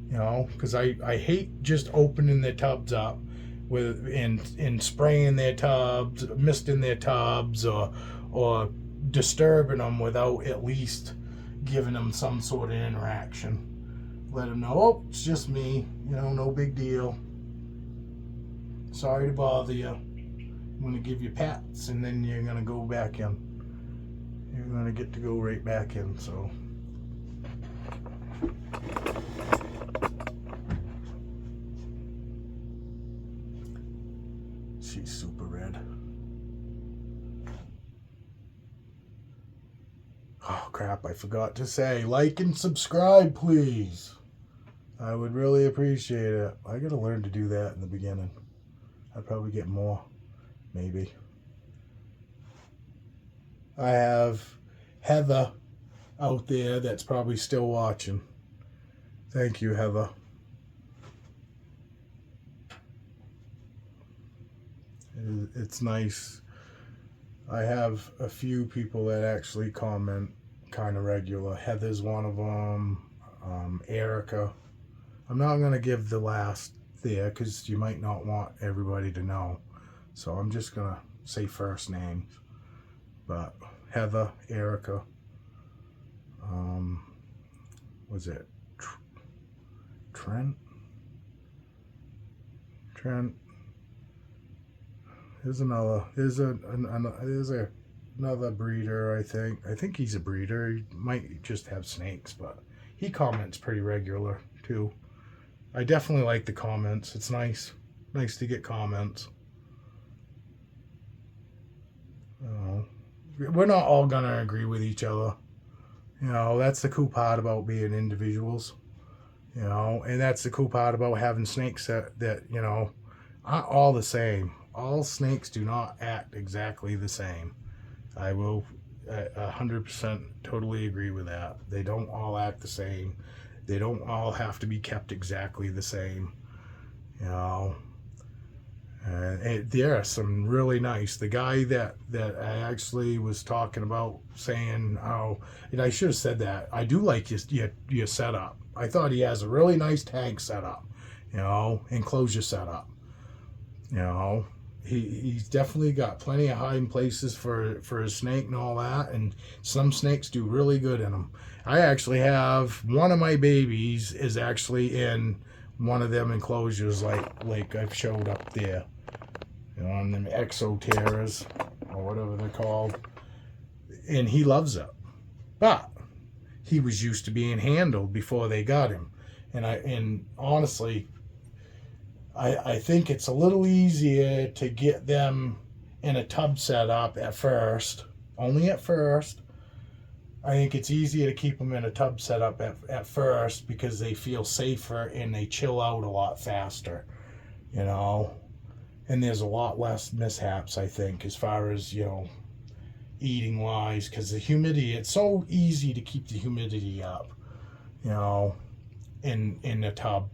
Because I hate just opening their tubs up and spraying their tubs, misting their tubs, or disturbing them without at least giving them some sort of interaction. Let them know, oh, it's just me, no big deal. Sorry to bother you. I'm going to give you pats, and then you're going to go back in. You're going to get to go right back in, so. She's super red. Oh crap, I forgot to say, like and subscribe, please. I would really appreciate it. I gotta learn to do that in the beginning. I'd probably get more, maybe. I have Heather out there that's probably still watching. Thank you, Heather. It's nice. I have a few people that actually comment kind of regular. Heather's one of them. Erica. I'm not going to give the last there because you might not want everybody to know. So I'm just going to say first names. But Heather, Erica. Was it Trent? There's another breeder, I think. I think he's a breeder. He might just have snakes, but he comments pretty regular too. I definitely like the comments. It's nice to get comments. We're not all gonna agree with each other. That's the cool part about being individuals. And that's the cool part about having snakes that aren't all the same. All snakes do not act exactly the same. I will 100% totally agree with that. They don't all act the same. They don't all have to be kept exactly the same. There are some really nice. The guy that I actually was talking about saying how, and I should have said that, I do like your setup. I thought he has a really nice tank setup, enclosure setup. You know, he's definitely got plenty of hiding places for his snake and all that, and some snakes do really good in them. I actually have one of my babies is actually in one of them enclosures, like I've showed up there, on them exoterras or whatever they're called, and he loves it. But he was used to being handled before they got him, and honestly, I think it's a little easier to get them in a tub setup at first, only at first. I think it's easier to keep them in a tub setup at first because they feel safer and they chill out a lot faster, and there's a lot less mishaps, I think, as far as, eating wise, because the humidity, it's so easy to keep the humidity up, in the tub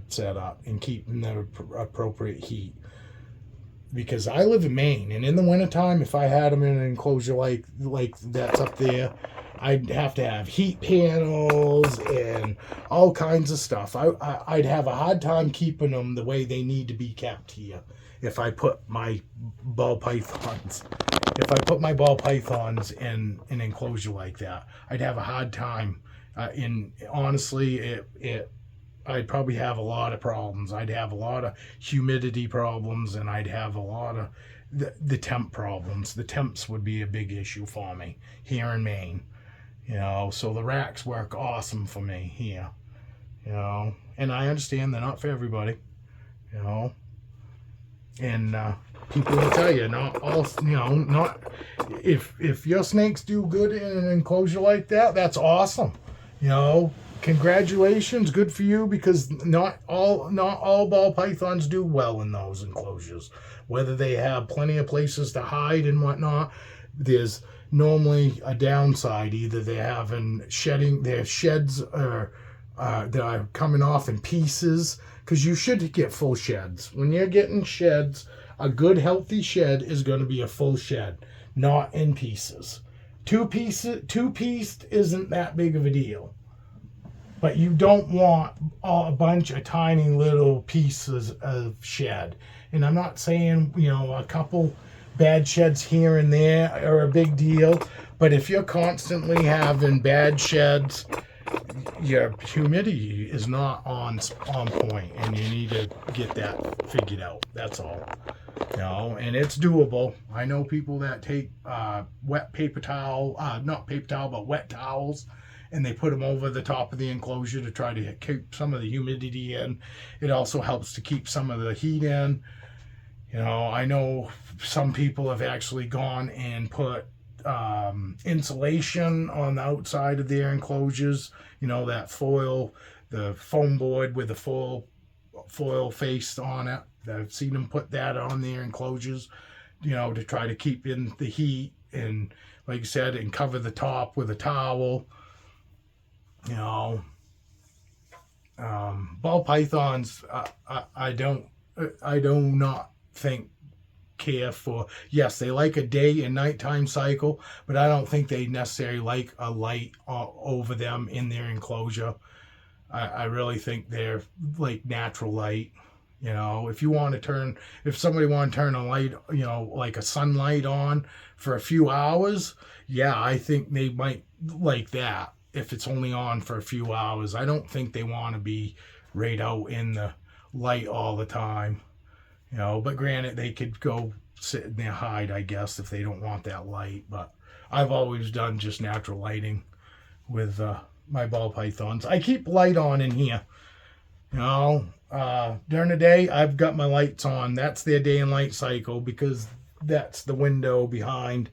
setup and keeping the appropriate heat. Because I live in Maine, and in the wintertime, if I had them in an enclosure like that's up there, I'd have to have heat panels and all kinds of stuff. I'd have a hard time keeping them the way they need to be kept here if I put my ball pythons. If I put my ball pythons in an enclosure like that, I'd have a hard time. Honestly, I'd probably have a lot of problems. I'd have a lot of humidity problems, and I'd have a lot of the temp problems. The temps would be a big issue for me here in Maine. So the racks work awesome for me here. And I understand they're not for everybody. And people will tell you, not all, not if your snakes do good in an enclosure like that, that's awesome. Congratulations, good for you, because not all ball pythons do well in those enclosures. Whether they have plenty of places to hide and whatnot, there's normally a downside. Either they're having their sheds are that are coming off in pieces, because you should get full sheds. When you're getting sheds, a good healthy shed is going to be a full shed, not in pieces. Two pieced isn't that big of a deal. But you don't want a bunch of tiny little pieces of shed. And I'm not saying, a couple bad sheds here and there are a big deal. But if you're constantly having bad sheds, your humidity is not on point. And you need to get that figured out. That's all. And it's doable. I know people that take wet paper towel, not paper towel, but wet towels, and they put them over the top of the enclosure to try to keep some of the humidity in. It also helps to keep some of the heat in. I know some people have actually gone and put insulation on the outside of their enclosures, that foil, the foam board with the foil face on it. I've seen them put that on their enclosures, to try to keep in the heat, and like I said, and cover the top with a towel. Ball pythons, I do not think care for. Yes, they like a day and nighttime cycle, but I don't think they necessarily like a light over them in their enclosure. I really think they're like natural light. If somebody want to turn a light, like a sunlight on for a few hours, yeah, I think they might like that. If it's only on for a few hours, I don't think they want to be right out in the light all the time. But granted, they could go sit in their hide, I guess, if they don't want that light. But I've always done just natural lighting with my ball pythons. I keep light on in here. During the day, I've got my lights on. That's their day and light cycle, because that's the window behind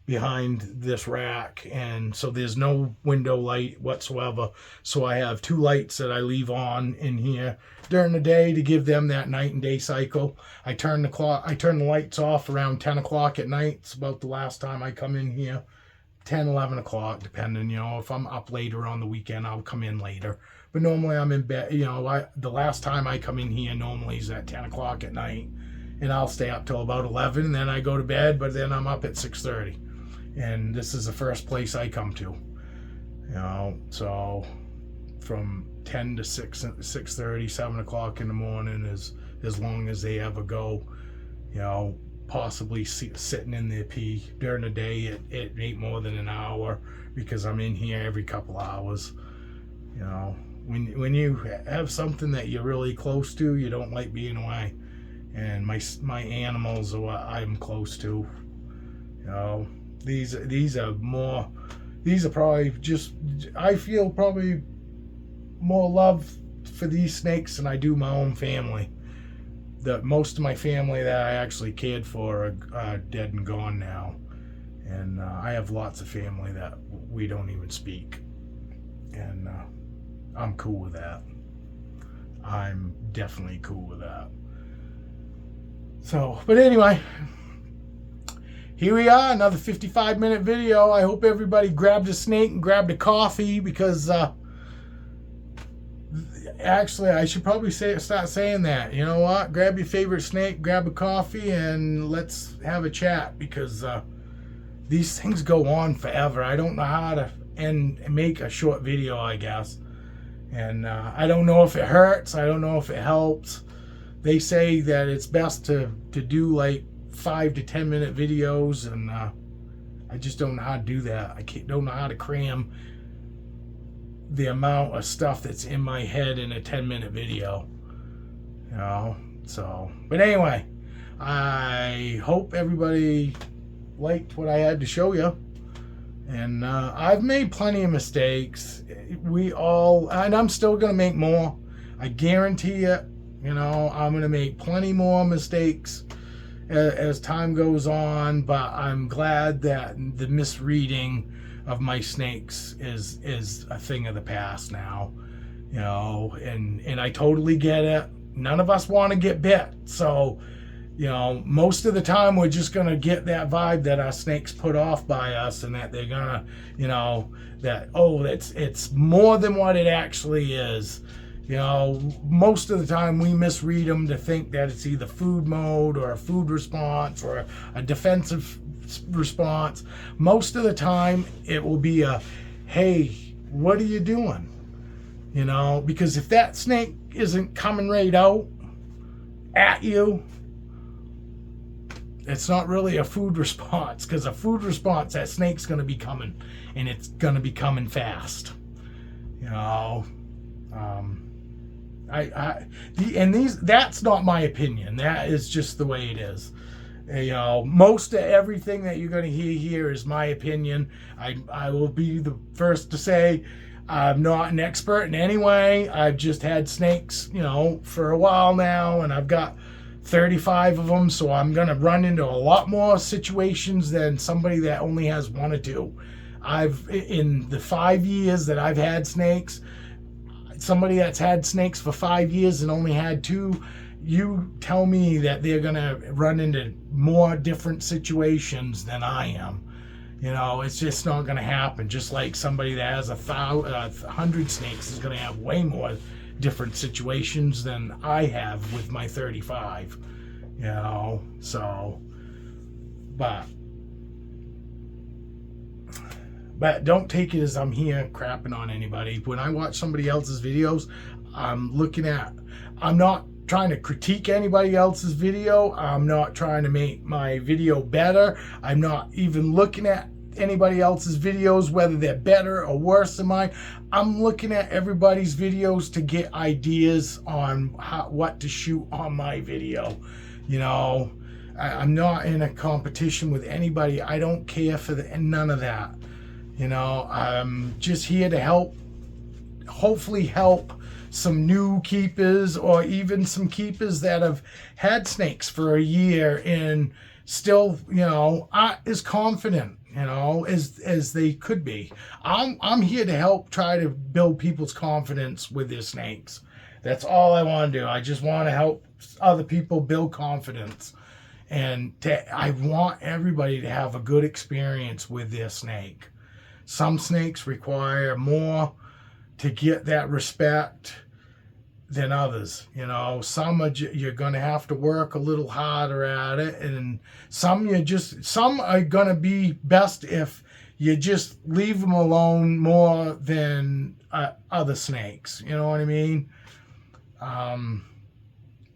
this rack, and so there's no window light whatsoever. So I have two lights that I leave on in here during the day to give them that night and day cycle. I turn the lights off around 10 o'clock at night. It's about the last time I come in here. 10, 11 o'clock, depending. If I'm up later on the weekend, I'll come in later. But normally I'm in bed. The last time I come in here normally is at 10 o'clock at night. and I'll stay up till about 11, and then I go to bed, but then I'm up at 6:30. And this is the first place I come to. You know, so from 10 to 6:30, 7 o'clock in the morning is as long as they ever go. You know, possibly sitting in their pee during the day. It ain't more than an hour because I'm in here every couple hours. You know, when you have something that you're really close to, you don't like being away. And my animals are what I'm close to. You know, these are probably just, I feel probably more love for these snakes than I do my own family. Most of my family that I actually cared for are dead and gone now. And I have lots of family that we don't even speak. And I'm cool with that. I'm definitely cool with that. So, but anyway, here we are, another 55-minute video. I hope everybody grabbed a snake and grabbed a coffee, because actually I should probably start saying that. You know what? Grab your favorite snake, grab a coffee, and let's have a chat, because these things go on forever. I don't know how to make a short video, I guess. And I don't know if it hurts. I don't know if it helps. They say that it's best to do like 5 to 10 minute videos, and I just don't know how to do that. Don't know how to cram the amount of stuff that's in my head in a 10-minute video. You know, so, but anyway, I hope everybody liked what I had to show you. And I've made plenty of mistakes. And I'm still gonna make more. I guarantee it. You know, I'm gonna make plenty more mistakes as time goes on, but I'm glad that the misreading of my snakes is a thing of the past now. You know, and I totally get it. None of us want to get bit, so you know, most of the time we're just gonna get that vibe that our snakes put off by us, and that they're gonna, you know, that, oh, it's more than what it actually is. You know, most of the time we misread them to think that it's either food mode or a food response or a defensive response. Most of the time it will be a, hey, what are you doing? You know, because if that snake isn't coming right out at you, it's not really a food response, because a food response, that snake's going to be coming, and it's going to be coming fast. You know, that's not my opinion. That is just the way it is. You know, most of everything that you're going to hear here is my opinion. I will be the first to say I'm not an expert in any way. I've just had snakes, you know, for a while now, and I've got 35 of them, so I'm going to run into a lot more situations than somebody that only has 1 or 2. In the 5 years that I've had snakes, somebody that's had snakes for 5 years and only had 2, you tell me that they're going to run into more different situations than I am. You know, it's just not going to happen. Just like somebody that has 100 snakes is going to have way more different situations than I have with my 35, you know. So, but don't take it as I'm here crapping on anybody. When I watch somebody else's videos, I'm not trying to critique anybody else's video. I'm not trying to make my video better. I'm not even looking at anybody else's videos, whether they're better or worse than mine. I'm looking at everybody's videos to get ideas on what to shoot on my video. You know, I'm not in a competition with anybody. I don't care for none of that. You know, I'm just here to hopefully help some new keepers, or even some keepers that have had snakes for a year and still, you know, aren't as confident, you know, as they could be. I'm here to help try to build people's confidence with their snakes. That's all I want to do. I just want to help other people build confidence. And I want everybody to have a good experience with their snake. Some snakes require more to get that respect than others. You know, some are you're going to have to work a little harder at it, and some are going to be best if you just leave them alone more than other snakes. You know what I mean?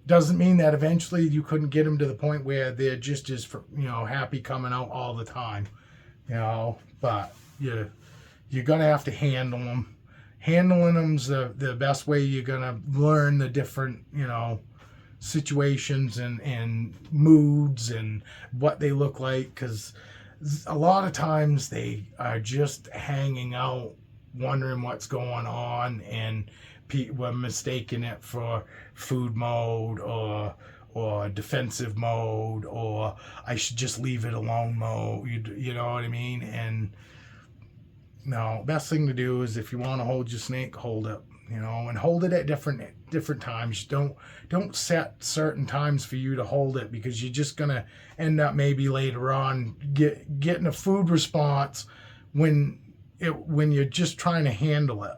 Doesn't mean that eventually you couldn't get them to the point where they're just as happy coming out all the time. You know, but you're going to have to handle them. Handling them's the best way you're going to learn the different, situations and moods and what they look like, because a lot of times they are just hanging out wondering what's going on, and we're mistaking it for food mode or defensive mode, or I should just leave it alone mode. You know what I mean? And no, best thing to do is, if you want to hold your snake, hold it, and hold it at different times. Don't set certain times for you to hold it, because you're just gonna end up maybe later on getting a food response when you're just trying to handle it.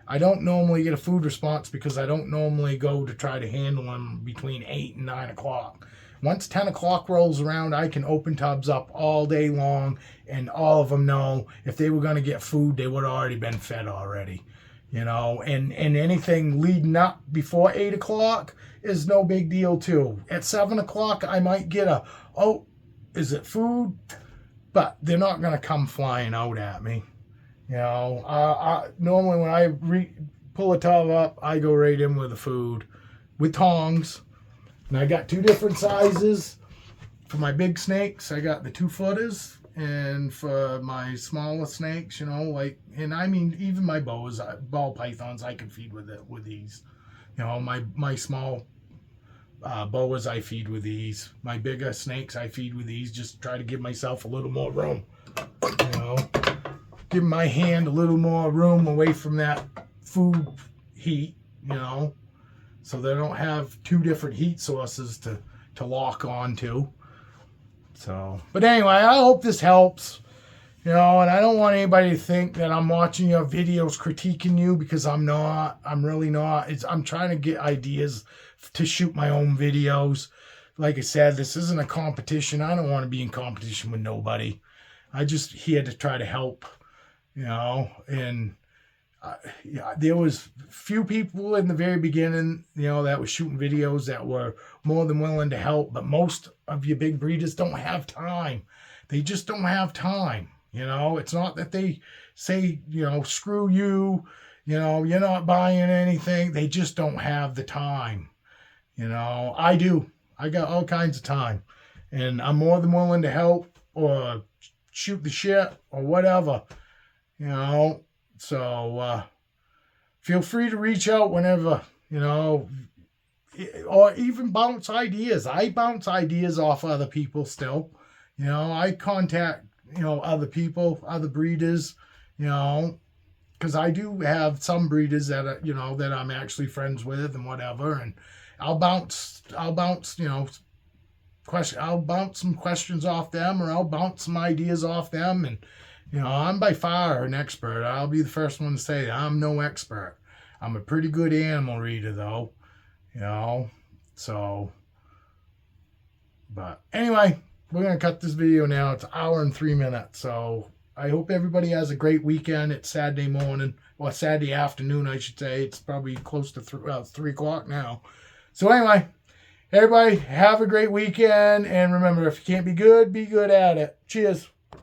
I don't normally get a food response because I don't normally go to try to handle them between 8 and 9 o'clock. Once 10 o'clock rolls around, I can open tubs up all day long, and all of them know if they were going to get food, they would have already been fed already. And anything leading up before 8 o'clock is no big deal too. At 7 o'clock, I might get is it food? But they're not going to come flying out at me. Normally when I pull a tub up, I go right in with the food with tongs. And I got 2 different sizes. For my big snakes, I got the 2-footers. And for my smaller snakes, and I mean, even my ball pythons, I can feed with these. My small boas, I feed with these. My bigger snakes, I feed with these. Just try to give myself a little more room. Give my hand a little more room away from that food heat, so they don't have 2 different heat sources to lock onto. So, but anyway, I hope this helps, and I don't want anybody to think that I'm watching your videos critiquing you, because I'm not. I'm really not. I'm trying to get ideas to shoot my own videos. Like I said, this isn't a competition. I don't want to be in competition with nobody. I just here to try to help, and there was few people in the very beginning, that was shooting videos that were more than willing to help, but most of you big breeders don't have time. They just don't have time. It's not that they say, screw you, you're not buying anything. They just don't have the time. I do. I got all kinds of time, and I'm more than willing to help or shoot the shit or whatever, So feel free to reach out whenever, or even bounce ideas. I bounce ideas off other people still. I contact, other people, other breeders, because I do have some breeders that are, that I'm actually friends with and whatever. And I'll bounce, I'll bounce some questions off them, or I'll bounce some ideas off them. And, I'm by far an expert. I'll be the first one to say I'm no expert. I'm a pretty good animal reader, though, so, but anyway, we're going to cut this video now. It's 1 hour and 3 minutes, so I hope everybody has a great weekend. It's Saturday morning, well, Saturday afternoon, I should say. It's probably close to 3 o'clock now. So anyway, everybody have a great weekend, and remember, if you can't be good at it. Cheers.